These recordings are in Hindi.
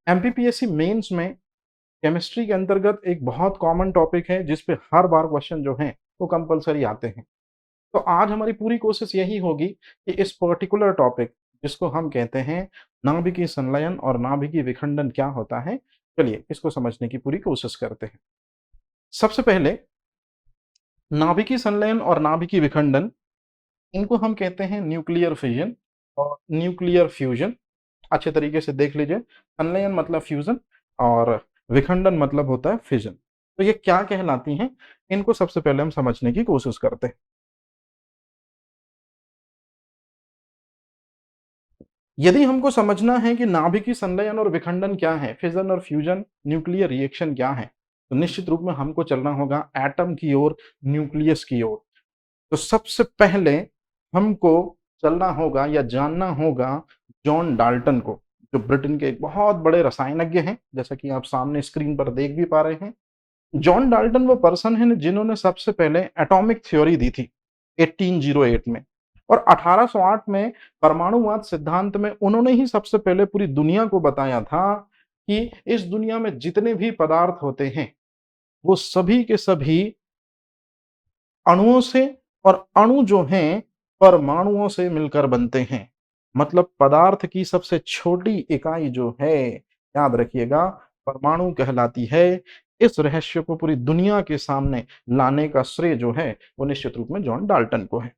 एमपीपीएससी मेंस में केमिस्ट्री के अंतर्गत एक बहुत कॉमन टॉपिक है जिस पे हर बार क्वेश्चन जो हैं वो कंपलसरी आते हैं। तो आज हमारी पूरी कोशिश यही होगी कि इस पर्टिकुलर टॉपिक जिसको हम कहते हैं नाभिकीय संलयन और नाभिकीय विखंडन क्या होता है, चलिए इसको समझने की पूरी कोशिश करते हैं। सबसे पहले नाभिकीय संलयन और नाभिकीय विखंडन, इनको हम कहते हैं न्यूक्लियर फिजन और न्यूक्लियर फ्यूजन। अच्छे तरीके से देख लीजिए, संलयन मतलब फ्यूजन और विखंडन मतलब होता है फिजन। तो ये क्या कहलाती हैं, इनको सबसे पहले हम समझने की कोशिश करते हैं। यदि हमको समझना है कि नाभिकीय संलयन और विखंडन क्या है, फिजन और फ्यूजन, न्यूक्लियर रिएक्शन क्या है, तो निश्चित रूप में हमको चलना होगा एटम की ओर, न्यूक्लियस की ओर। तो सबसे पहले हमको चलना होगा या जानना होगा जॉन डाल्टन को, जो ब्रिटेन के एक बहुत बड़े रसायनज्ञ हैं, जैसा कि आप सामने स्क्रीन पर देख भी पा रहे हैं। जॉन डाल्टन वो पर्सन है जिन्होंने सबसे पहले एटॉमिक थ्योरी दी थी 1808 में, और 1808 में परमाणुवाद सिद्धांत में उन्होंने ही सबसे पहले पूरी दुनिया को बताया था कि इस दुनिया में जितने भी पदार्थ होते हैं वो सभी के सभी अणुओं से, और अणु जो हैं परमाणुओं से मिलकर बनते हैं। मतलब पदार्थ की सबसे छोटी इकाई जो है, याद रखिएगा, परमाणु कहलाती है। इस रहस्य को पूरी दुनिया के सामने लाने का श्रेय जो है वो निश्चित रूप में जॉन डाल्टन को है।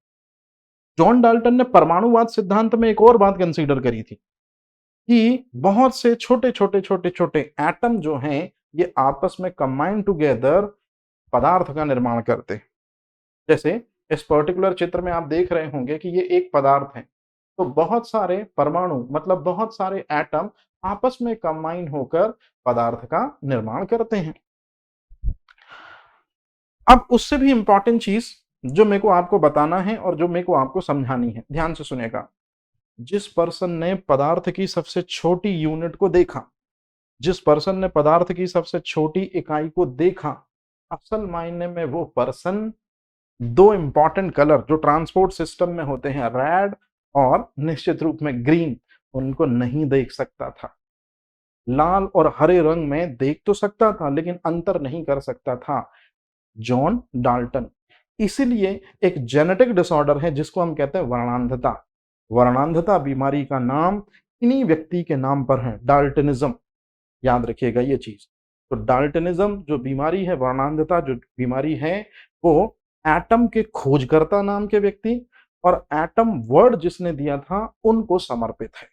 जॉन डाल्टन ने परमाणुवाद सिद्धांत में एक और बात कंसीडर करी थी कि बहुत से छोटे छोटे छोटे छोटे एटम जो हैं ये आपस में कंबाइन टुगेदर पदार्थ का निर्माण करते हैं। जैसे इस पर्टिकुलर चित्र में आप देख रहे होंगे कि ये एक पदार्थ है, तो बहुत सारे परमाणु मतलब बहुत सारे एटम आपस में कंबाइन होकर पदार्थ का निर्माण करते हैं। अब उससे भी इंपॉर्टेंट चीज जो मेरे को आपको बताना है और जो मेरे को आपको समझानी है, ध्यान से सुनेगा। जिस पर्सन ने पदार्थ की सबसे छोटी यूनिट को देखा, जिस पर्सन ने पदार्थ की सबसे छोटी इकाई को देखा, असल मायने में वो पर्सन दो इंपॉर्टेंट कलर जो ट्रांसपोर्ट सिस्टम में होते हैं, रेड और निश्चित रूप में ग्रीन, उनको नहीं देख सकता था। लाल और हरे रंग में देख तो सकता था लेकिन अंतर नहीं कर सकता था जॉन डाल्टन। इसीलिए एक जेनेटिक डिसऑर्डर है जिसको हम कहते हैं वर्णांधता। वर्णांधता बीमारी का नाम इन्हीं व्यक्ति के नाम पर है, डाल्टनिज्म। याद रखिएगा ये चीज। तो डाल्टनिज्म जो बीमारी है, वर्णांधता जो बीमारी है, वो एटम के खोजकर्ता नाम के व्यक्ति और एटम वर्ड जिसने दिया था उनको समर्पित है।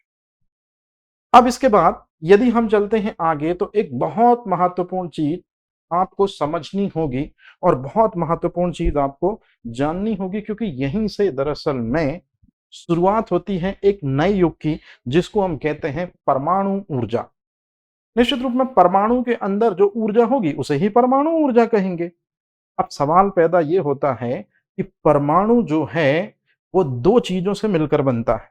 अब इसके बाद यदि हम चलते हैं आगे तो एक बहुत महत्वपूर्ण चीज आपको समझनी होगी और बहुत महत्वपूर्ण चीज आपको जाननी होगी, क्योंकि यहीं से दरअसल में शुरुआत होती है एक नए युग की, जिसको हम कहते हैं परमाणु ऊर्जा। निश्चित रूप में परमाणु के अंदर जो ऊर्जा होगी उसे ही परमाणु ऊर्जा कहेंगे। अब सवाल पैदा ये होता है कि परमाणु जो है वो दो चीजों से मिलकर बनता है।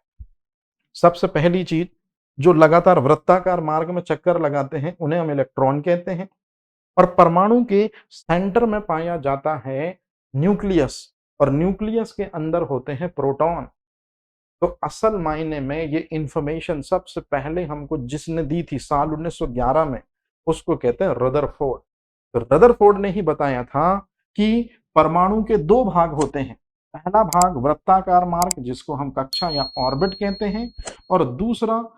सबसे पहली चीज, जो लगातार वृत्ताकार मार्ग में चक्कर लगाते हैं उन्हें हम इलेक्ट्रॉन कहते हैं, और परमाणु के सेंटर में पाया जाता है न्यूक्लियस, और न्यूक्लियस के अंदर होते हैं प्रोटॉन। तो असल मायने में ये इंफॉर्मेशन सबसे पहले हमको जिसने दी थी साल 1911 में, उसको कहते हैं रदरफोर्ड। तो रदरफोर्ड ने ही बताया था कि परमाणु के दो भाग होते हैं। पहला भाग वृत्ताकार मार्ग जिसको हम कक्षा या ऑर्बिट कहते हैं, और दूसरा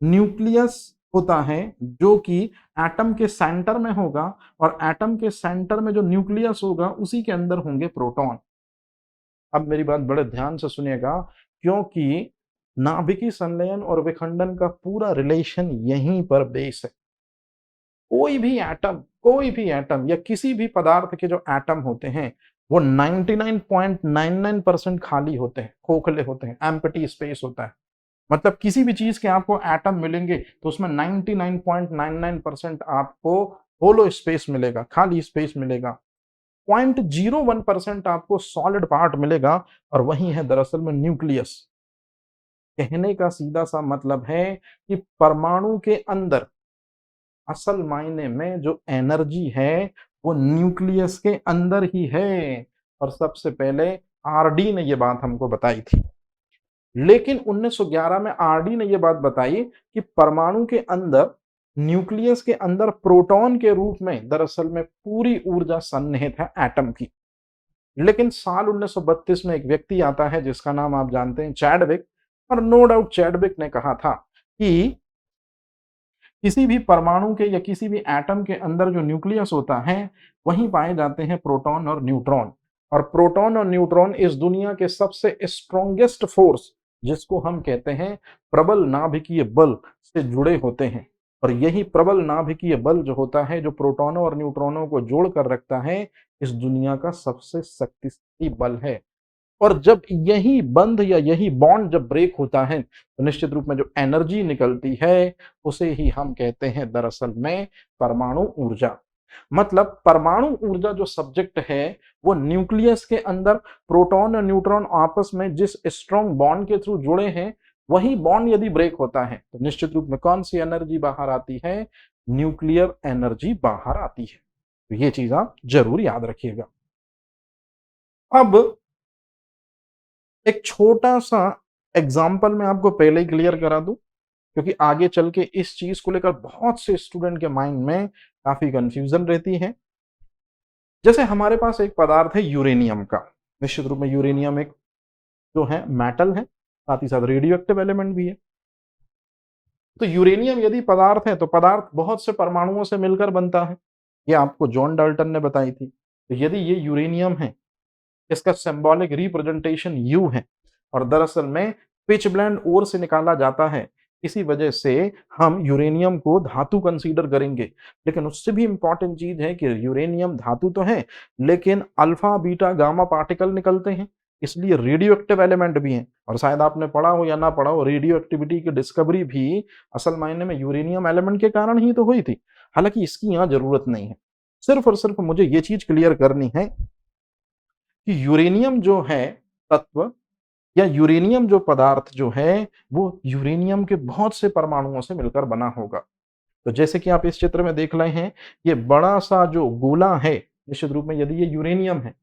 न्यूक्लियस होता है जो कि एटम के सेंटर में होगा, और एटम के सेंटर में जो न्यूक्लियस होगा उसी के अंदर होंगे प्रोटॉन। अब मेरी बात बड़े ध्यान से सुनिएगा, क्योंकि नाभिकीय संलयन और विखंडन का पूरा रिलेशन यहीं पर बेस है। कोई भी एटम या किसी भी पदार्थ के जो एटम होते हैं वो 99.99% खाली होते हैं, खोखले होते हैं, एम्प्टी स्पेस होता है। मतलब किसी भी चीज के आपको एटम मिलेंगे तो उसमें 99.99% आपको होलो स्पेस मिलेगा, खाली स्पेस मिलेगा। 0.01% आपको सॉलिड पार्ट मिलेगा, और वही है दरअसल में न्यूक्लियस। कहने का सीधा सा मतलब है कि परमाणु के अंदर असल मायने में जो एनर्जी है वो न्यूक्लियस के अंदर ही है, और सबसे पहले आरडी ने ये बात हमको बताई थी। लेकिन 1911 में आरडी ने ये बात बताई कि परमाणु के अंदर न्यूक्लियस के अंदर प्रोटॉन के रूप में दरअसल में पूरी ऊर्जा सन्निहित है एटम की। लेकिन साल 1932 में एक व्यक्ति आता है जिसका नाम आप जानते हैं, चैडविक। और नो डाउट चैडविक ने कहा था कि किसी भी परमाणु के या किसी भी एटम के अंदर जो न्यूक्लियस होता है वहीं पाए जाते हैं प्रोटॉन और न्यूट्रॉन। और प्रोटॉन और न्यूट्रॉन इस दुनिया के सबसे स्ट्रॉन्गेस्ट फोर्स, जिसको हम कहते हैं प्रबल नाभिकीय बल, से जुड़े होते हैं। और यही प्रबल नाभिकीय बल जो होता है, जो प्रोटॉनों और न्यूट्रॉनों को जोड़ कर रखता है, इस दुनिया का सबसे शक्तिशाली बल है। और जब यही बंध या यही बॉन्ड जब ब्रेक होता है तो निश्चित रूप में जो एनर्जी निकलती है उसे ही हम कहते हैं दरअसल में परमाणु ऊर्जा। मतलब परमाणु ऊर्जा जो सब्जेक्ट है वो न्यूक्लियस के अंदर प्रोटॉन और न्यूट्रॉन आपस में जिस स्ट्रॉन्ग बॉन्ड के थ्रू जुड़े हैं, वही बॉन्ड यदि ब्रेक होता है तो निश्चित रूप में कौन सी एनर्जी बाहर आती है? न्यूक्लियर एनर्जी बाहर आती है। तो ये चीज आप जरूर याद रखिएगा। अब एक छोटा-सा एग्ज़ाम्पल मैं आपको पहले ही क्लियर करा दूँ, क्योंकि आगे चल के इस चीज़ को लेकर बहुत से स्टूडेंट के माइंड में काफ़ी कन्फ्यूज़न रहती है। जैसे हमारे पास एक पदार्थ है यूरेनियम का, निश्चित रूप में यूरेनियम एक जो है मेटल है, साथ ही साथ रेडियो एक्टिव एलिमेंट भी है। तो यूरेनियम यदि पदार्थ है, तो पदार्थ बहुत से परमाणुओं से मिलकर बनता है। ये आपको जॉन डाल्टन ने बताई थी। तो यदि ये यूरेनियम है, इसका सिंबॉलिक रिप्रेजेंटेशन यू है और दरअसल में पिच ब्लेंड ओर से निकाला जाता है। इसी वजह से हम यूरेनियम को धातु कंसीडर करेंगे। लेकिन उससे भी इंपॉर्टेंट चीज है कि यूरेनियम धातु तो है, लेकिन अल्फा बीटा गामा पार्टिकल निकलते हैं, इसलिए रेडियो एक्टिव एलिमेंट भी है। और शायद आपने पढ़ा हो या ना पढ़ा हो, रेडियो एक्टिविटी की डिस्कवरी भी असल मायने में यूरेनियम एलिमेंट के कारण ही तो हुई थी। हालांकि इसकी यहाँ जरूरत नहीं है। सिर्फ और सिर्फ मुझे ये चीज क्लियर करनी है कि यूरेनियम जो है तत्व या यूरेनियम जो पदार्थ जो है वो यूरेनियम के बहुत से परमाणुओं से मिलकर बना होगा। तो जैसे कि आप इस चित्र में देख रहे हैं, ये बड़ा सा जो गोला है, निश्चित रूप में यदि ये यूरेनियम है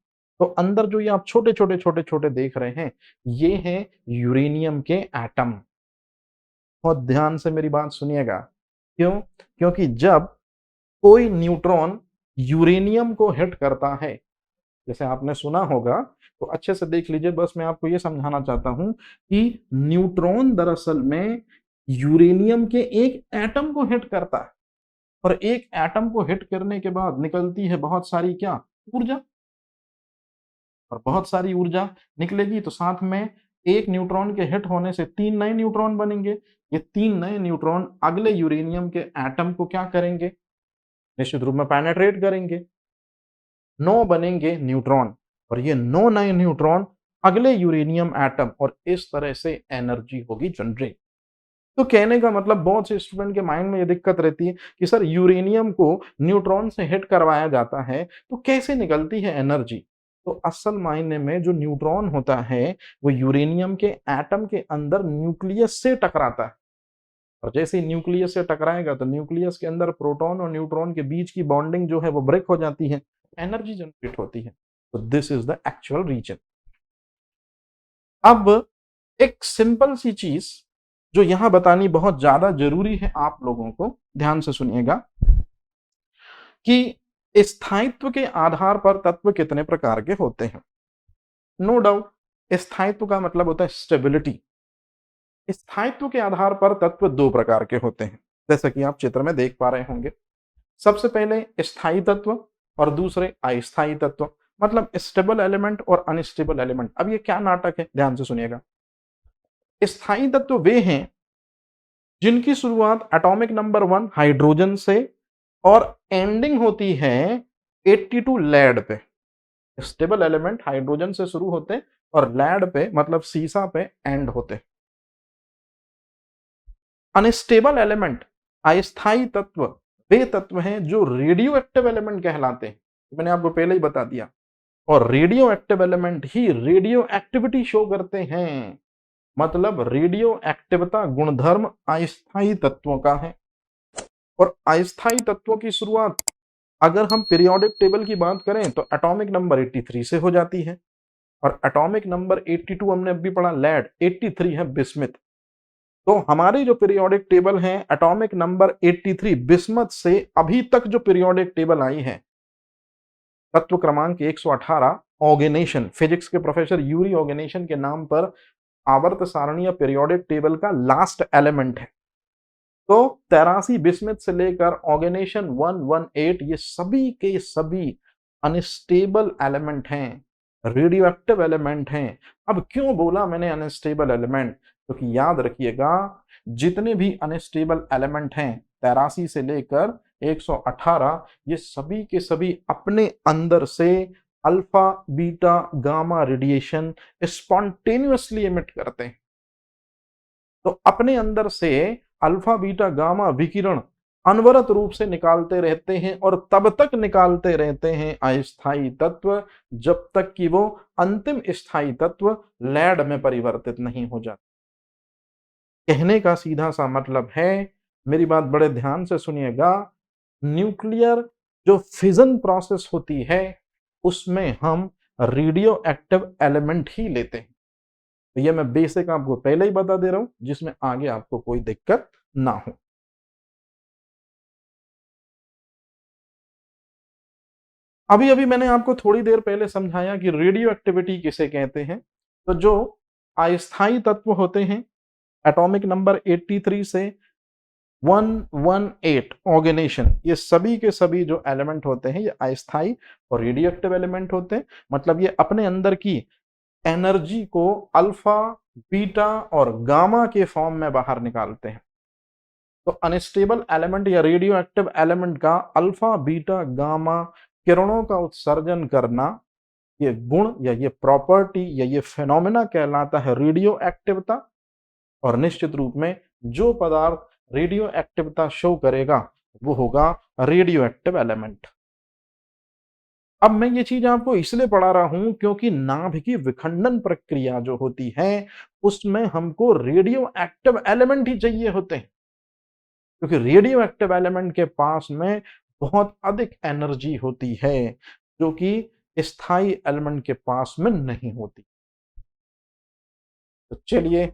तो अंदर जो ये आप छोटे छोटे छोटे छोटे देख रहे हैं, ये हैं यूरेनियम के एटम। बहुत ध्यान से मेरी बात सुनिएगा। क्यों? क्योंकि जब कोई न्यूट्रॉन यूरेनियम को हिट करता है, जैसे आपने सुना होगा, तो अच्छे से देख लीजिए। बस मैं आपको ये समझाना चाहता हूं कि न्यूट्रॉन दरअसल में यूरेनियम के एक एटम को हिट करता है और एक एटम को हिट करने के बाद निकलती है बहुत सारी क्या? ऊर्जा। और बहुत सारी ऊर्जा निकलेगी तो साथ में एक न्यूट्रॉन के हिट होने से 3 नए न्यूट्रॉन बनेंगे। ये 3 नए न्यूट्रॉन अगले यूरेनियम के एटम को क्या करेंगे? निश्चित रूप में पेनेट्रेट करेंगे। 9 बनेंगे न्यूट्रॉन और ये 9 नए न्यूट्रॉन अगले यूरेनियम एटम, और इस तरह से एनर्जी होगी जनरेट। तो कहने का मतलब बहुत से स्टूडेंट के माइंड में ये दिक्कत रहती है कि सर यूरेनियम को न्यूट्रॉन से हिट करवाया जाता है तो कैसे निकलती है एनर्जी? तो असल मायने में जो न्यूट्रॉन होता है वो यूरेनियम के एटम के अंदर न्यूक्लियस से टकराता है। और जैसे ही न्यूक्लियस से टकराएगा तो न्यूक्लियस के अंदर प्रोटॉन और न्यूट्रॉन के बीच की बॉन्डिंग जो है वो ब्रेक हो जाती है, एनर्जी जनरेट होती है। तो this is the actual reason. अब एक सिंपल सी चीज जो यहां बतानी बहुत ज्यादा जरूरी है आप लोगों को, ध्यान से सुनिएगा, कि स्थायित्व के आधार पर तत्व कितने प्रकार के होते हैं। नो डाउट स्थायित्व का मतलब होता है स्टेबिलिटी। स्थायित्व के आधार पर तत्व 2 प्रकार के होते हैं, जैसा कि आप चित्र में देख पा रहे होंगे। सबसे पहले स्थायी तत्व और दूसरे अस्थायी तत्व, मतलब स्टेबल एलिमेंट और अनस्टेबल एलिमेंट। अब ये क्या नाटक है, ध्यान से सुनिएगा। स्थायी तत्व वे हैं जिनकी शुरुआत एटॉमिक नंबर 1 हाइड्रोजन से और एंडिंग होती है 82 लेड पे। स्टेबल एलिमेंट हाइड्रोजन से शुरू होते और लेड पे मतलब सीसा पे एंड होते। अनस्टेबल एलिमेंट अस्थायी तत्व वे तत्व हैं जो रेडियो एक्टिव एलिमेंट कहलाते हैं, मैंने आपको पहले ही बता दिया। और रेडियो एक्टिव एलिमेंट ही रेडियो एक्टिविटी शो करते हैं, मतलब रेडियो एक्टिवता गुणधर्म अस्थायी तत्वों का है। और अस्थायी तत्वों की शुरुआत अगर हम पीरियोडिक टेबल की बात करें तो एटॉमिक नंबर 83 से हो जाती है। और एटॉमिक नंबर 82 हमने अभी पढ़ा लेड, 83 है बिस्मिथ। तो हमारी जो पीरियोडिक टेबल है एटॉमिक नंबर 83 बिस्मथ से अभी तक जो पीरियोडिक टेबल आई है, तत्व क्रमांक 118 ऑर्गेनेशन, फिजिक्स के प्रोफेसर यूरी ऑर्गेनेशन के नाम पर आवर्त सारणी या पीरियोडिक टेबल का लास्ट एलिमेंट है। तो 83 बिस्मथ से लेकर ऑर्गेनेशन 118 ये सभी के सभी अनस्टेबल एलिमेंट हैं, रेडियो एक्टिव एलिमेंट हैं। अब क्यों बोला मैंने अनस्टेबल एलिमेंट, क्योंकि याद रखिएगा जितने भी अनस्टेबल एलिमेंट हैं 83 से लेकर 118 ये सभी के सभी अपने अंदर से alpha beta gamma radiation spontaneously emit करते हैं। तो अपने अंदर से अल्फा बीटा गामा विकिरण अनवरत रूप से निकालते रहते हैं और तब तक निकालते रहते हैं अस्थायी तत्व जब तक कि वो अंतिम स्थायी तत्व लैड में परिवर्तित नहीं हो जाता। कहने का सीधा सा मतलब है, मेरी बात बड़े ध्यान से सुनिएगा, न्यूक्लियर जो फिजन प्रोसेस होती है उसमें हम रेडियो एक्टिव एलिमेंट ही लेते हैं। तो ये मैं बेसिक आपको पहले ही बता दे रहा हूं जिसमें आगे आपको कोई दिक्कत ना हो। अभी अभी मैंने आपको थोड़ी देर पहले समझाया कि रेडियो एक्टिविटी किसे कहते हैं। तो जो अस्थायी तत्व होते हैं एटॉमिक नंबर 83 से 118 ऑर्गेनेशन, ये सभी के सभी जो एलिमेंट होते हैं ये अस्थायी और रेडियो एक्टिव एलिमेंट होते हैं। मतलब ये अपने अंदर की एनर्जी को अल्फा बीटा और गामा के फॉर्म में बाहर निकालते हैं। तो अनस्टेबल एलिमेंट या रेडियो एक्टिव एलिमेंट का अल्फा बीटा गामा किरणों का उत्सर्जन करना, ये गुण या ये प्रॉपर्टी या ये फिनोमेना कहलाता है रेडियो एक्टिवता। और निश्चित रूप में जो पदार्थ रेडियो एक्टिवता शो करेगा वो होगा रेडियो एक्टिव एलिमेंट। अब मैं ये चीज आपको इसलिए पढ़ा रहा हूं क्योंकि नाभिकीय विखंडन प्रक्रिया जो होती है उसमें हमको रेडियो एक्टिव एलिमेंट ही चाहिए होते हैं, क्योंकि रेडियो एक्टिव एलिमेंट के पास में बहुत अधिक एनर्जी होती है जो कि स्थायी एलिमेंट के पास में नहीं होती। तो चलिए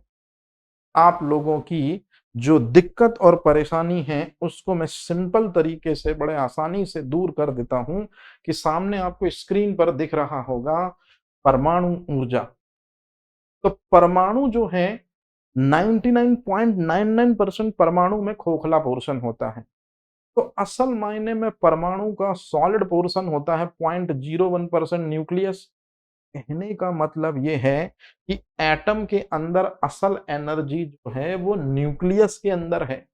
आप लोगों की जो दिक्कत और परेशानी है उसको मैं सिंपल तरीके से बड़े आसानी से दूर कर देता हूं कि सामने आपको स्क्रीन पर दिख रहा होगा परमाणु ऊर्जा। तो परमाणु जो है 99.99% परमाणु में खोखला पोर्शन होता है। तो असल मायने में परमाणु का सॉलिड पोर्शन होता है 0.01% न्यूक्लियस। कहने का मतलब ये है कि एटम के अंदर असल एनर्जी जो है वो न्यूक्लियस के अंदर है।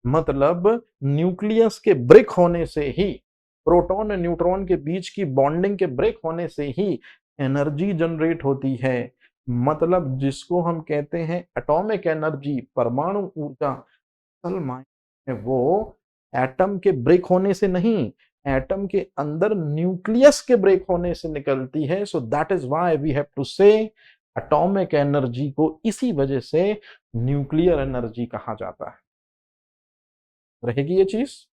मतलब न्यूक्लियस के ब्रेक होने से ही, प्रोटॉन और न्यूट्रॉन के बीच की बॉन्डिंग के ब्रेक होने से ही एनर्जी जनरेट होती है। मतलब जिसको हम कहते हैं एटॉमिक एनर्जी, परमाणु ऊर्जा, असल मायने में वो एटम के ब्रेक होने से नहीं, एटम के अंदर न्यूक्लियस के ब्रेक होने से निकलती है। So that is why we have to say atomic energy को इसी वजह से न्यूक्लियर एनर्जी कहा जाता है। रहेगी ये चीज।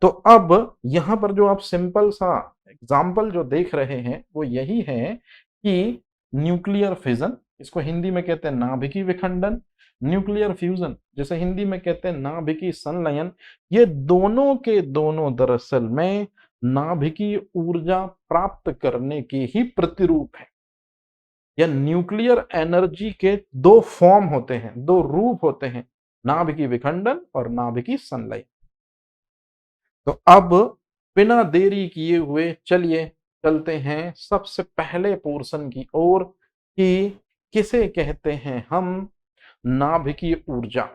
तो अब यहां पर जो आप सिंपल सा एग्जाम्पल जो देख रहे हैं वो यही है कि न्यूक्लियर फिजन, इसको हिंदी में कहते हैं नाभिकीय विखंडन, न्यूक्लियर फ्यूजन जैसे हिंदी में कहते हैं नाभिकीय संलयन, ये दोनों के दोनों दरअसल में नाभिकीय ऊर्जा प्राप्त करने के ही प्रतिरूप है। या न्यूक्लियर एनर्जी के दो फॉर्म होते हैं, दो रूप होते हैं, नाभिकीय विखंडन और नाभिकीय संलयन। तो अब बिना देरी किए हुए चलिए चलते हैं सबसे पहले पोर्शन की ओर कि किसे कहते हैं हम नाभिकीय ऊर्जा।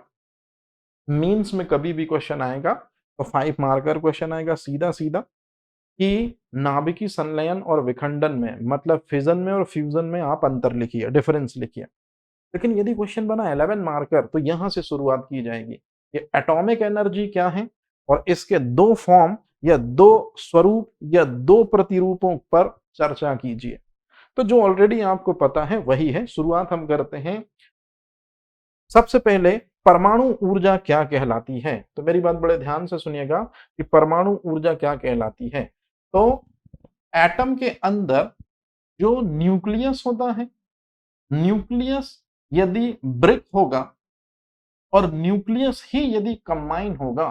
मीन्स में कभी भी क्वेश्चन आएगा तो 5 मार्कर क्वेश्चन आएगा सीधा सीधा कि नाभिकीय संलयन और विखंडन में, मतलब फिजन में और फ्यूजन में आप अंतर लिखिए, डिफरेंस लिखिए। लेकिन यदि क्वेश्चन बना 11 मार्कर तो यहां से शुरुआत की जाएगी कि एटॉमिक एनर्जी क्या है और इसके दो फॉर्म या दो स्वरूप या दो प्रतिरूपों पर चर्चा कीजिए। तो जो ऑलरेडी आपको पता है वही है, शुरुआत हम करते हैं। सबसे पहले परमाणु ऊर्जा क्या कहलाती है, तो मेरी बात बड़े ध्यान से सुनिएगा कि परमाणु ऊर्जा क्या कहलाती है। तो एटम के अंदर जो न्यूक्लियस होता है, न्यूक्लियस यदि ब्रेक होगा और न्यूक्लियस ही यदि कंबाइन होगा,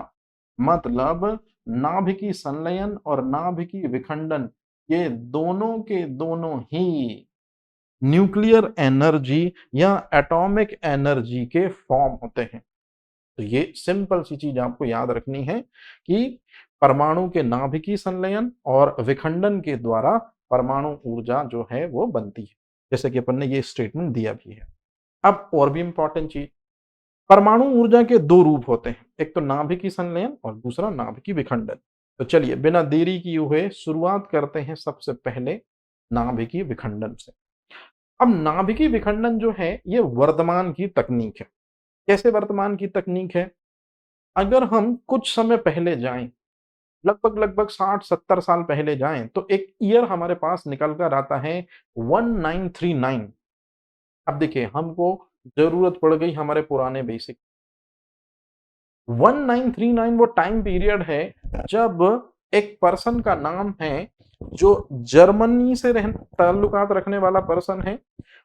मतलब नाभिकीय संलयन और नाभिकीय विखंडन, ये दोनों के दोनों ही न्यूक्लियर एनर्जी या एटॉमिक एनर्जी के फॉर्म होते हैं। तो ये सिंपल सी चीज आपको याद रखनी है कि परमाणु के नाभिकीय संलयन और विखंडन के द्वारा परमाणु ऊर्जा जो है वो बनती है, जैसे कि अपन ने ये स्टेटमेंट दिया भी है। अब और भी इंपॉर्टेंट चीज, परमाणु ऊर्जा के दो रूप होते हैं, एक तो नाभिकीय संलयन और दूसरा नाभिकीय विखंडन। तो चलिए बिना देरी किए हुए शुरुआत करते हैं सबसे पहले नाभिकीय विखंडन से। अब नाभिकीय विखंडन जो है ये वर्तमान की तकनीक है। कैसे वर्तमान की तकनीक है? अगर हम कुछ समय पहले जाएं, लगभग 60-70 साल पहले जाएं, तो एक ईयर हमारे पास निकल कर आता है 1939। अब देखिए हमको जरूरत पड़ गई हमारे पुराने बेसिक। 1939 वो टाइम पीरियड है जब एक पर्सन का नाम है जो जर्मनी से ताल्लुकात रखने वाला पर्सन है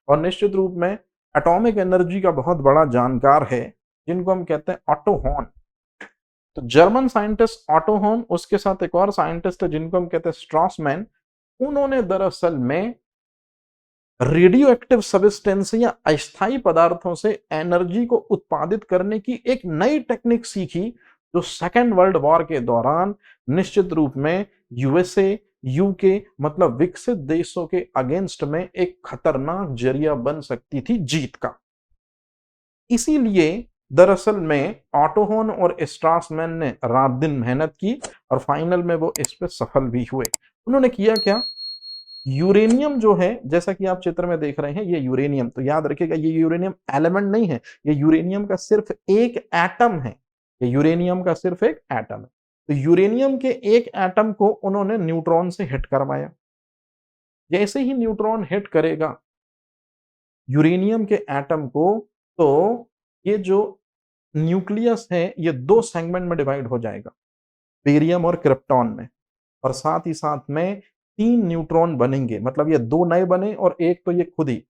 और निश्चित रूप में एटॉमिक एनर्जी का बहुत बड़ा जानकार है, जिनको हम कहते हैं ऑटो हॉर्न। तो जर्मन साइंटिस्ट ऑटो हॉर्न, उसके साथ एक और साइंटिस्ट है जिनको हम कहते हैं स्ट्रॉसमैन। उन्होंने दरअसल में रेडियो एक्टिव सब्सटेंस या अस्थायी पदार्थों से एनर्जी को उत्पादित करने की एक नई टेक्निक सीखी, जो सेकेंड वर्ल्ड वॉर के दौरान निश्चित रूप में यूएसए, यूके मतलब विकसित देशों के अगेंस्ट में एक खतरनाक जरिया बन सकती थी जीत का। इसीलिए दरअसल में ऑटो हॉर्न और स्ट्रासमैन ने रात दिन मेहनत की और फाइनल में वो इस पे सफल भी हुए। उन्होंने किया क्या? यूरेनियम जो है, जैसा कि आप चित्र में देख रहे हैं, ये यूरेनियम, तो याद रखिएगा ये यूरेनियम एलिमेंट नहीं है, ये यूरेनियम का सिर्फ एक एटम है। ये यूरेनियम का सिर्फ एक एटम है। तो यूरेनियम के एक एटम को उन्होंने न्यूट्रॉन से हिट करवाया। जैसे ही न्यूट्रॉन हिट करेगा यूरेनियम के एटम को, तो ये जो न्यूक्लियस है ये दो सेगमेंट में डिवाइड हो जाएगा, बेरियम और क्रिप्टॉन में, और साथ ही साथ में 3 न्यूट्रॉन बनेंगे, मतलब ये 2 नए बने और एक तो ये खुद ही,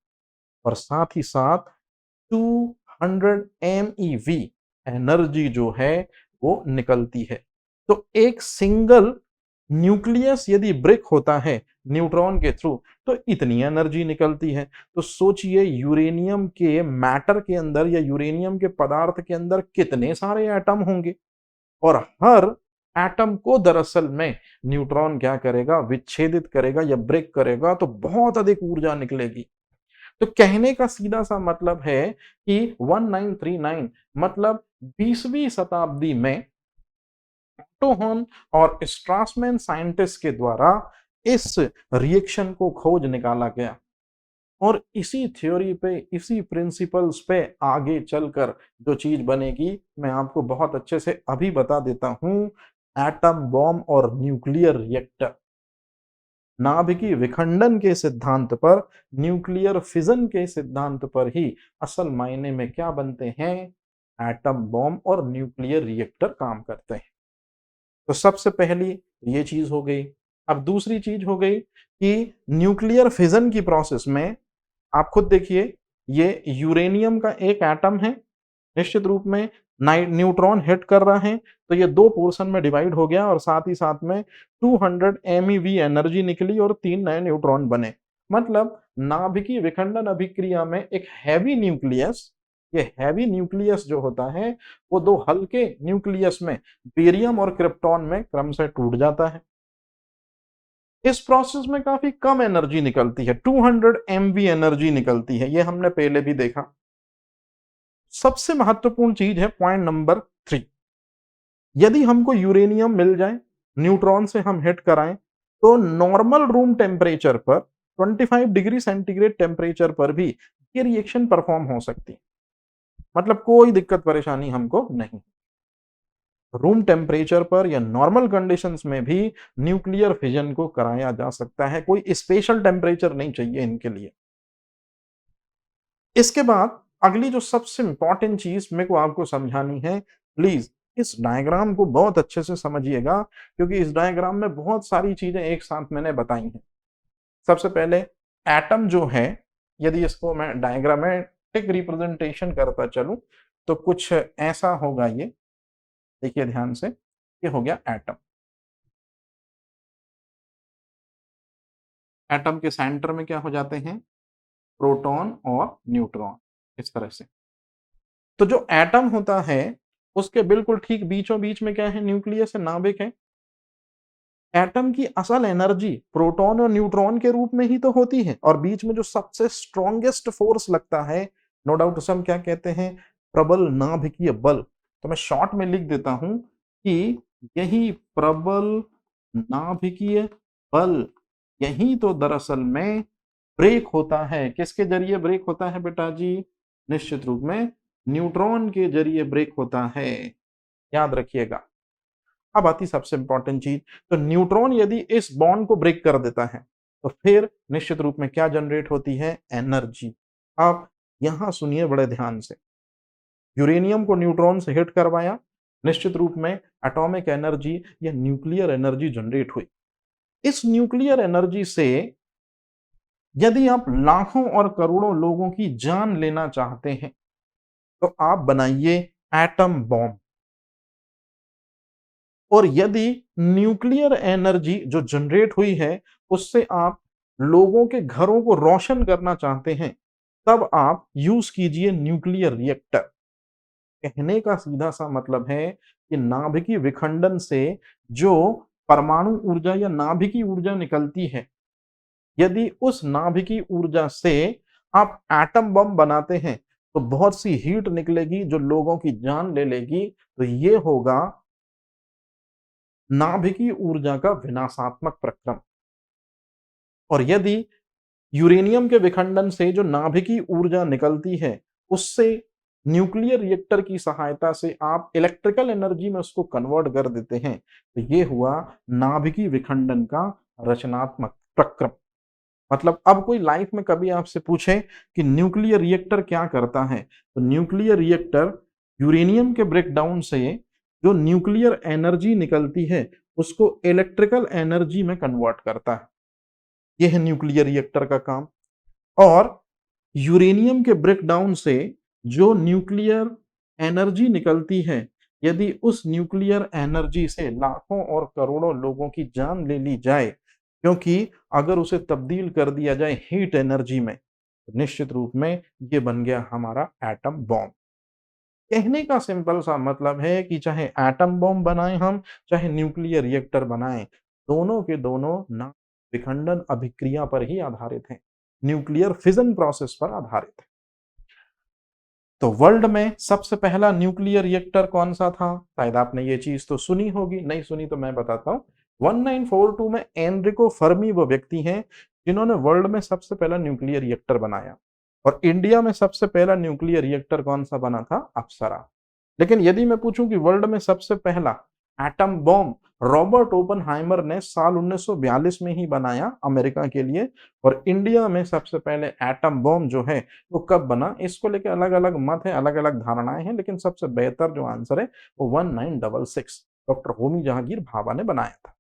और साथ ही साथ 200 MeV एनर्जी जो है वो निकलती है। तो एक सिंगल न्यूक्लियस यदि ब्रेक होता है न्यूट्रॉन के थ्रू, तो इतनी एनर्जी निकलती है। तो सोचिए यूरेनियम के मैटर के अंदर या यूरेनियम के पदार्थ के अंदर कितने सारे एटम होंगे, और हर एटम को दरअसल में न्यूट्रॉन क्या करेगा? विच्छेदित करेगा या ब्रेक करेगा, तो बहुत अधिक ऊर्जा निकलेगी। तो कहने का सीधा सा मतलब है कि 1939 मतलब 20वीं शताब्दी में ऑटो हॉर्न और स्ट्रासमैन साइंटिस्ट के द्वारा इस रिएक्शन को खोज निकाला गया, और इसी थ्योरी पे, इसी प्रिंसिपल्स पे आगे चलकर जो चीज बनेगी मैं आपको बहुत अच्छे से अभी बता देता हूं। एटम बॉम्ब और न्यूक्लियर रिएक्टर, नाभिकीय विखंडन के सिद्धांत पर, न्यूक्लियर फिजन के सिद्धांत पर ही असल मायने में क्या बनते हैं? एटम बॉम्ब और न्यूक्लियर रिएक्टर काम करते हैं। तो सबसे पहली ये चीज हो गई। अब दूसरी चीज हो गई कि न्यूक्लियर फिजन की प्रोसेस में आप खुद देखिए, ये यूरेनियम का एक एटम है, निश्चित रूप में न्यूट्रॉन हिट कर रहा है, तो ये 2 पोर्शन में डिवाइड हो गया और साथ ही साथ में 200 MeV एनर्जी निकली और 3 नए न्यूट्रॉन बने। मतलब नाभिकीय विखंडन अभिक्रिया में एक हैवी न्यूक्लियस, ये हैवी न्यूक्लियस जो होता है वो 2 हल्के न्यूक्लियस में, बेरियम और क्रिप्टॉन में क्रमशः टूट जाता है। इस प्रोसेस में काफी कम एनर्जी निकलती है, 200 MV एनर्जी निकलती है, ये हमने पहले भी देखा। सबसे महत्वपूर्ण चीज है पॉइंट नंबर 3, यदि हमको यूरेनियम मिल जाए, न्यूट्रॉन से हम हिट कराएं, तो नॉर्मल रूम टेम्परेचर पर 25 डिग्री सेंटीग्रेड टेम्परेचर पर भी ये रिएक्शन परफॉर्म हो सकती है, मतलब कोई दिक्कत परेशानी हमको नहीं। रूम टेम्परेचर पर या नॉर्मल कंडीशंस में भी न्यूक्लियर फिजन को कराया जा सकता है, कोई स्पेशल टेम्परेचर नहीं चाहिए इनके लिए। इसके बाद अगली जो सबसे इंपॉर्टेंट चीज मेरे को आपको समझानी है, प्लीज इस डायग्राम को बहुत अच्छे से समझिएगा, क्योंकि इस डायग्राम में बहुत सारी चीजें एक साथ मैंने बताई हैं। सबसे पहले एटम जो है, यदि इसको मैं डायग्रामेटिक रिप्रेजेंटेशन करता चलूं, तो कुछ ऐसा होगा ये, देखिए ध्यान से, ये हो गया एटम। एटम के सेंटर में क्या हो जाते हैं, प्रोटॉन और न्यूट्रॉन, इस तरह से। तो जो एटम होता है उसके बिल्कुल ठीक बीचों बीच में क्या है, न्यूक्लियस है, नाभिक है। एटम की असल एनर्जी प्रोटॉन और न्यूट्रॉन के रूप में ही तो होती है, और बीच में जो सबसे स्ट्रॉन्गेस्ट फोर्स लगता है, नो डाउट उसे हम क्या कहते हैं, प्रबल नाभिकीय बल। तो मैं शॉर्ट में लिख देता हूं कि यही प्रबल नाभिकीय बल, यही तो दरअसल में ब्रेक होता है। किसके जरिए ब्रेक होता है बेटा जी, निश्चित रूप में न्यूट्रॉन के जरिए ब्रेक होता है, याद रखिएगा। अब आती सबसे इंपॉर्टेंट चीज, तो न्यूट्रॉन यदि इस बॉन्ड को ब्रेक कर देता है तो फिर निश्चित रूप में क्या जनरेट होती है, एनर्जी। आप यहां सुनिए बड़े ध्यान से, यूरेनियम को न्यूट्रॉन से हिट करवाया, निश्चित रूप में एटॉमिक एनर्जी या न्यूक्लियर एनर्जी जनरेट हुई। इस न्यूक्लियर एनर्जी से यदि आप लाखों और करोड़ों लोगों की जान लेना चाहते हैं तो आप बनाइए एटम बॉम्ब। और यदि न्यूक्लियर एनर्जी जो जनरेट हुई है उससे आप लोगों के घरों को रोशन करना चाहते हैं, तब आप यूज कीजिए न्यूक्लियर रिएक्टर। कहने का सीधा सा मतलब है कि नाभिकीय विखंडन से जो परमाणु ऊर्जा या नाभिकीय ऊर्जा निकलती है, यदि उस नाभिकीय ऊर्जा से आप एटम बम बनाते हैं तो बहुत सी हीट निकलेगी जो लोगों की जान ले लेगी। तो ये होगा नाभिकीय ऊर्जा का विनाशात्मक प्रक्रम। और यदि यूरेनियम के विखंडन से जो नाभिकीय ऊर्जा निकलती है उससे न्यूक्लियर रिएक्टर की सहायता से आप इलेक्ट्रिकल एनर्जी में उसको कन्वर्ट कर देते हैं, तो ये हुआ नाभिकीय विखंडन का रचनात्मक प्रक्रम। मतलब अब कोई लाइफ में कभी आपसे पूछे कि न्यूक्लियर रिएक्टर क्या करता है, तो न्यूक्लियर रिएक्टर यूरेनियम के ब्रेकडाउन से जो न्यूक्लियर एनर्जी निकलती है उसको इलेक्ट्रिकल एनर्जी में कन्वर्ट करता है। यह है न्यूक्लियर रिएक्टर का काम। और यूरेनियम के ब्रेकडाउन से जो न्यूक्लियर एनर्जी निकलती है, यदि उस न्यूक्लियर एनर्जी से लाखों और करोड़ों लोगों की जान ले ली जाए, क्योंकि अगर उसे तब्दील कर दिया जाए हीट एनर्जी में, तो निश्चित रूप में ये बन गया हमारा एटम बॉम्ब। कहने का सिंपल सा मतलब है कि चाहे एटम बॉम्ब बनाएं हम, चाहे न्यूक्लियर रिएक्टर बनाएं, दोनों के दोनों ना विखंडन अभिक्रिया पर ही आधारित हैं, न्यूक्लियर फिजन प्रोसेस पर आधारित है। तो वर्ल्ड में सबसे पहला न्यूक्लियर रिएक्टर कौन सा था, शायद आपने ये चीज तो सुनी होगी, नहीं सुनी तो मैं बताता हूं। 1942 में एनरिको फर्मी वो व्यक्ति हैं जिन्होंने वर्ल्ड में सबसे पहला न्यूक्लियर रिएक्टर बनाया। और इंडिया में सबसे पहला न्यूक्लियर रिएक्टर कौन सा बना था, अप्सरा। लेकिन यदि मैं पूछूं कि वर्ल्ड में सबसे पहला एटम बॉम्ब रॉबर्ट ओपनहाइमर ने साल 1942 में ही बनाया अमेरिका के लिए, और इंडिया में सबसे पहले एटम बॉम्ब जो है वो कब बना, इसको लेकर अलग अलग मत है, अलग अलग धारणाएं हैं, लेकिन सबसे बेहतर जो आंसर है वो 1966 डॉक्टर होमी जहांगीर भाभा ने बनाया था।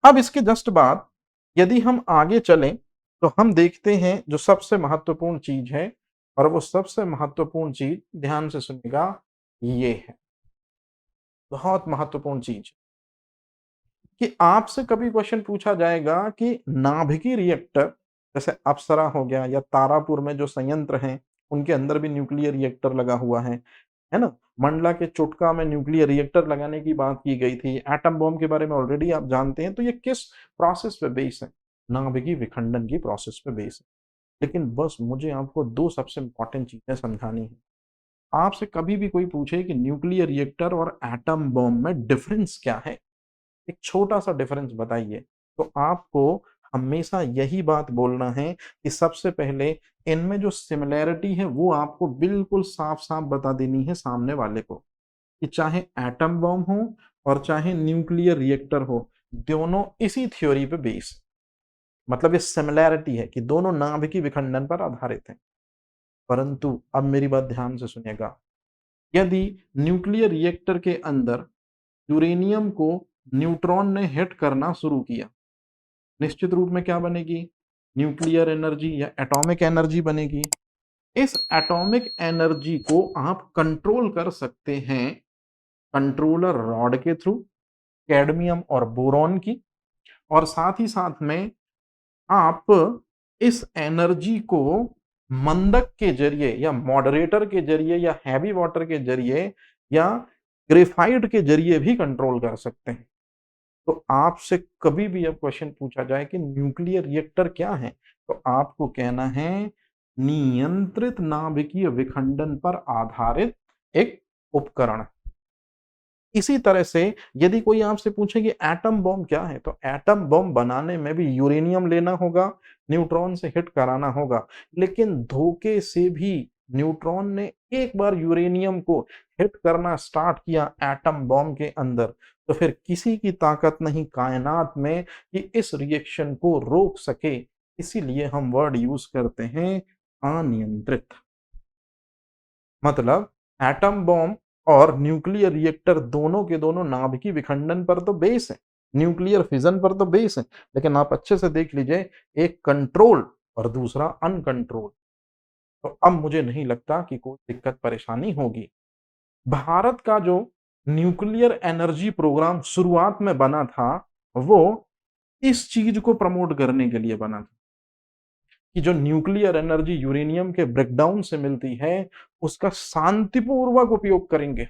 अब इसके जस्ट बाद यदि हम आगे चलें तो हम देखते हैं जो सबसे महत्वपूर्ण चीज है, और वो सबसे महत्वपूर्ण चीज ध्यान से सुनिएगा, ये है बहुत महत्वपूर्ण चीज कि आपसे कभी क्वेश्चन पूछा जाएगा कि नाभिकीय रिएक्टर जैसे अप्सरा हो गया या तारापुर में जो संयंत्र हैं उनके अंदर भी न्यूक्लियर रिएक्टर लगा हुआ है ना। मंडला के चुटका में न्यूक्लियर रिएक्टर लगाने की बात की गई थी, एटम बॉम्ब के बारे में ऑलरेडी आप जानते हैं। तो ये किस प्रोसेस पे बेस है, नाभिकीय विखंडन की प्रोसेस पे बेस है। लेकिन बस मुझे आपको दो सबसे इंपॉर्टेंट चीजें समझानी है। आपसे कभी भी कोई पूछे कि न्यूक्लियर रिएक्टर और एटम बॉम्ब में डिफरेंस क्या है, एक छोटा सा डिफरेंस बताइए, तो आपको हमेशा यही बात बोलना है कि सबसे पहले इनमें जो सिमिलैरिटी है वो आपको बिल्कुल साफ साफ बता देनी है सामने वाले को, कि चाहे एटम बॉम्ब हो और चाहे न्यूक्लियर रिएक्टर हो, दोनों इसी थ्योरी पे बेस, मतलब ये सिमिलैरिटी है कि दोनों नाभिकीय विखंडन पर आधारित हैं। परंतु अब मेरी बात ध्यान से सुनिएगा, यदि न्यूक्लियर रिएक्टर के अंदर यूरेनियम को न्यूट्रॉन ने हिट करना शुरू किया, निश्चित रूप में क्या बनेगी, न्यूक्लियर एनर्जी या एटॉमिक एनर्जी बनेगी। इस एटॉमिक एनर्जी को आप कंट्रोल कर सकते हैं कंट्रोलर रॉड के थ्रू, कैडमियम और बोरॉन की, और साथ ही साथ में आप इस एनर्जी को मंदक के जरिए या मॉडरेटर के जरिए या हैवी वाटर के जरिए या ग्रेफाइट के जरिए भी कंट्रोल कर सकते हैं। तो आपसे कभी भी अब क्वेश्चन पूछा जाए कि न्यूक्लियर रिएक्टर क्या है, तो आपको कहना है नियंत्रित नाभिकीय विखंडन पर आधारित एक उपकरण। इसी तरह से यदि कोई आपसे पूछे कि एटम बॉम्ब क्या है, तो एटम बॉम्ब बनाने में भी यूरेनियम लेना होगा, न्यूट्रॉन से हिट कराना होगा। लेकिन धोखे से भी न्यूट्रॉन ने एक बार यूरेनियम को हिट करना स्टार्ट किया एटम बॉम्ब के अंदर, तो फिर किसी की ताकत नहीं कायनात में कि इस रिएक्शन को रोक सके। इसीलिए हम वर्ड यूज करते हैं अनियंत्रित। मतलब एटम बॉम्ब और न्यूक्लियर रिएक्टर दोनों के दोनों नाभिकीय विखंडन पर तो बेस है, न्यूक्लियर फिजन पर तो बेस है, लेकिन आप अच्छे से देख लीजिए, एक कंट्रोल और दूसरा अनकंट्रोल। तो अब मुझे नहीं लगता कि कोई दिक्कत परेशानी होगी। भारत का जो न्यूक्लियर एनर्जी प्रोग्राम शुरुआत में बना था, वो इस चीज को प्रमोट करने के लिए बना था कि जो न्यूक्लियर एनर्जी यूरेनियम के ब्रेकडाउन से मिलती है, उसका शांतिपूर्वक उपयोग करेंगे।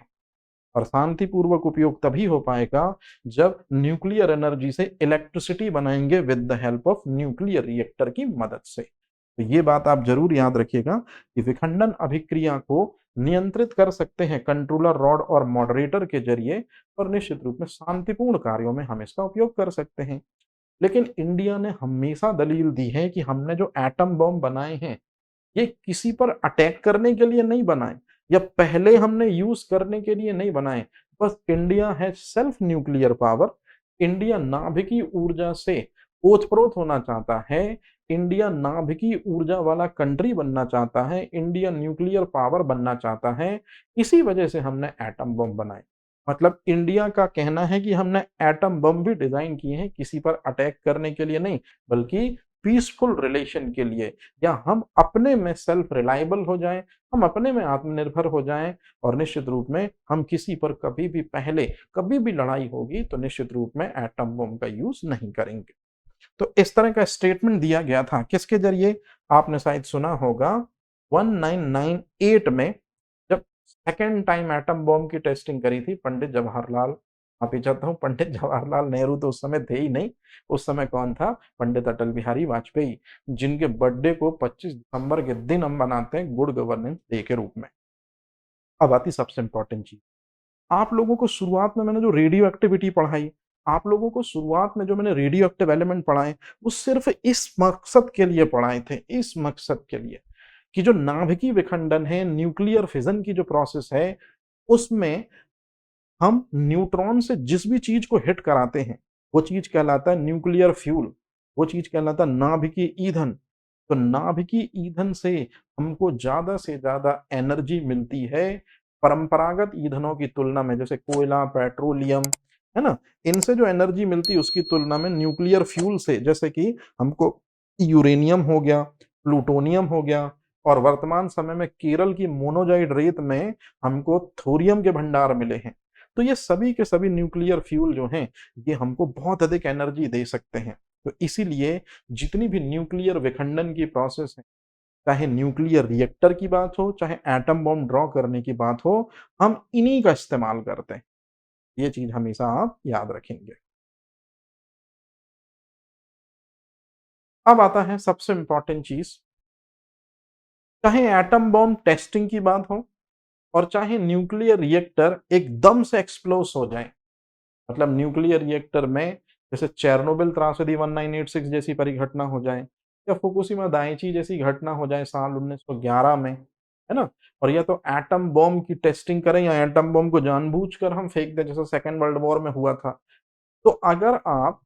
और शांतिपूर्वक उपयोग तभी हो पाएगा जब न्यूक्लियर एनर्जी से इलेक्ट्रिसिटी बनाएंगे with the help of nuclear reactor की मदद से। तो ये बात आप जरूर याद रखिएगा कि विखंडन अभिक्रिया को नियंत्रित कर सकते हैं कंट्रोलर रॉड और मॉडरेटर के जरिए, और निश्चित रूप में शांतिपूर्ण कार्यों में हम इसका उपयोग कर सकते हैं। लेकिन इंडिया ने हमेशा दलील दी है कि हमने जो एटम बॉम्ब बनाए हैं, ये किसी पर अटैक करने के लिए नहीं बनाए या पहले हमने यूज करने के लिए नहीं बनाए। बस इंडिया है सेल्फ न्यूक्लियर पावर। इंडिया नाभिकीय ऊर्जा से ओतप्रोत होना चाहता है। इंडिया नाभिकीय ऊर्जा वाला कंट्री बनना चाहता है। इंडिया न्यूक्लियर पावर बनना चाहता है। इसी वजह से हमने एटम बम बनाए। मतलब इंडिया का कहना है कि हमने एटम बम भी डिजाइन किए हैं किसी पर अटैक करने के लिए नहीं, बल्कि पीसफुल रिलेशन के लिए, या हम अपने में सेल्फ रिलायबल हो जाएं, हम अपने में आत्मनिर्भर हो जाएं, और निश्चित रूप में हम किसी पर कभी भी पहले कभी भी लड़ाई होगी तो निश्चित रूप में एटम बम का यूज नहीं करेंगे। तो इस तरह का स्टेटमेंट दिया गया था किसके जरिए? आपने शायद सुना होगा 1998 में, जब सेकेंड टाइम एटम बॉम्ब की टेस्टिंग करी थी पंडित जवाहरलाल, माफी चाहता हूँ, पंडित जवाहरलाल नेहरू तो उस समय थे ही नहीं। उस समय कौन था? पंडित अटल बिहारी वाजपेयी, जिनके बर्थडे को 25 दिसंबर के दिन हम मनाते हैं गुड गवर्नेंस डे के रूप में। अब आती सबसे इंपॉर्टेंट चीज, आप लोगों को शुरुआत में मैंने जो रेडियो एक्टिविटी पढ़ाई, आप लोगों को शुरुआत में जो मैंने रेडियो एक्टिव एलिमेंट पढ़ाए, वो सिर्फ इस मकसद के लिए पढ़ाए थे, इस मकसद के लिए कि जो नाभिकीय विखंडन है, न्यूक्लियर फिजन की जो प्रोसेस है, उसमें हम न्यूट्रॉन से जिस भी चीज को हिट कराते हैं, वो चीज कहलाता है न्यूक्लियर फ्यूल, वो चीज कहलाता है नाभिकीय ईंधन। तो नाभिकीय ईंधन से हमको ज्यादा से ज्यादा एनर्जी मिलती है परंपरागत ईंधनों की तुलना में, जैसे कोयला, पेट्रोलियम, है ना, इनसे जो एनर्जी मिलती है उसकी तुलना में न्यूक्लियर फ्यूल से, जैसे कि हमको यूरेनियम हो गया, प्लूटोनियम हो गया, और वर्तमान समय में केरल की मोनोजाइड रेत में हमको थोरियम के भंडार मिले हैं। तो ये सभी के सभी न्यूक्लियर फ्यूल जो हैं, ये हमको बहुत अधिक एनर्जी दे सकते हैं। तो इसीलिए जितनी भी न्यूक्लियर विखंडन की प्रोसेस है, चाहे न्यूक्लियर रिएक्टर की बात हो, चाहे एटम बॉम्ब ड्रॉ करने की बात हो, हम इन्हीं का इस्तेमाल करते हैं। ये चीज हमेशा आप याद रखेंगे। अब आता है सबसे इंपॉर्टेंट चीज, चाहे एटम बॉम्ब टेस्टिंग की बात हो और चाहे न्यूक्लियर रिएक्टर एकदम से एक्सप्लोस हो जाए, मतलब न्यूक्लियर रिएक्टर में जैसे चेरनोबिल त्रासदी 1986 जैसी परिघटना हो जाए, या फुकुशिमा दाइची जैसी घटना हो जाए साल 1911 में, है ना, और या तो एटम बॉम्ब की टेस्टिंग करें या एटम बॉम्ब को जानबूझकर हम फेंक दें, जैसे सेकेंड वर्ल्ड वॉर में हुआ था। तो अगर आप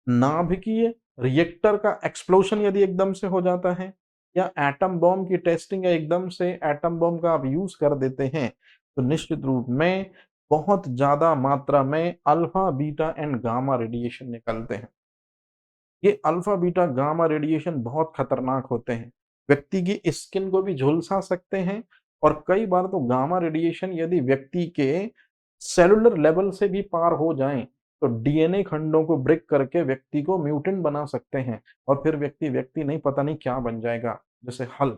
नाभिकीय रिएक्टर का एक्सप्लोशन यदि एकदम से हो जाता है, या एटम बॉम्ब की टेस्टिंग, या एकदम से एटम बॉम्ब का आप यूज कर देते हैं, तो निश्चित रूप में बहुत ज्यादा मात्रा में alpha, beta and gamma radiation निकलते हैं। ये अल्फा, बीटा, गामा रेडिएशन बहुत खतरनाक होते हैं। व्यक्ति की स्किन को भी झुलसा सकते हैं और कई बार तो गामा रेडिएशन यदि व्यक्ति के सेलुलर लेवल से भी पार हो जाएं तो डीएनए खंडों को ब्रेक करके व्यक्ति को म्यूटेंट बना सकते हैं और फिर व्यक्ति व्यक्ति नहीं पता नहीं क्या बन जाएगा, जैसे हल।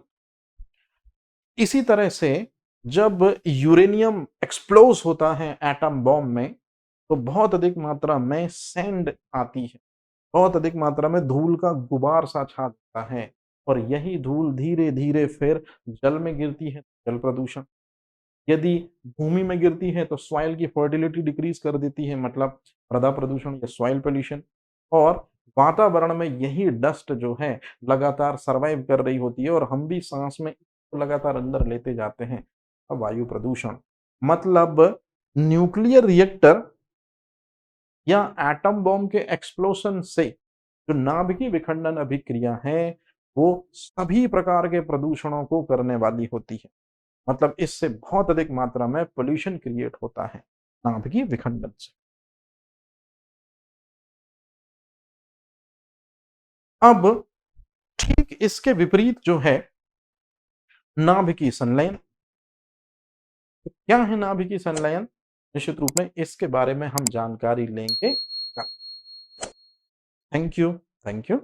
इसी तरह से जब यूरेनियम एक्सप्लोज होता है एटम बॉम्ब में तो बहुत अधिक मात्रा में सैंड आती है, बहुत अधिक मात्रा में धूल का गुबार सा छा जाता है और यही धूल धीरे धीरे फिर जल में गिरती है, जल प्रदूषण। यदि भूमि में गिरती है तो सॉइल की फर्टिलिटी डिक्रीज कर देती है, मतलब मृदा प्रदूषण या सॉइल पोल्यूशन। और वातावरण में यही डस्ट जो है लगातार सर्वाइव कर रही होती है और हम भी सांस में लगातार अंदर लेते जाते हैं। अब वायु प्रदूषण मतलब न्यूक्लियर रिएक्टर या एटम बॉम्ब के एक्सप्लोशन से जो नाभिकीय विखंडन अभिक्रिया है वो सभी प्रकार के प्रदूषणों को करने वाली होती है। मतलब इससे बहुत अधिक मात्रा में पोल्यूशन क्रिएट होता है नाभिकीय विखंडन से। अब ठीक इसके विपरीत जो है नाभिकीय संलयन। तो क्या है नाभिकीय संलयन? निश्चित रूप में इसके बारे में हम जानकारी लेंगे। Thank you. Thank you.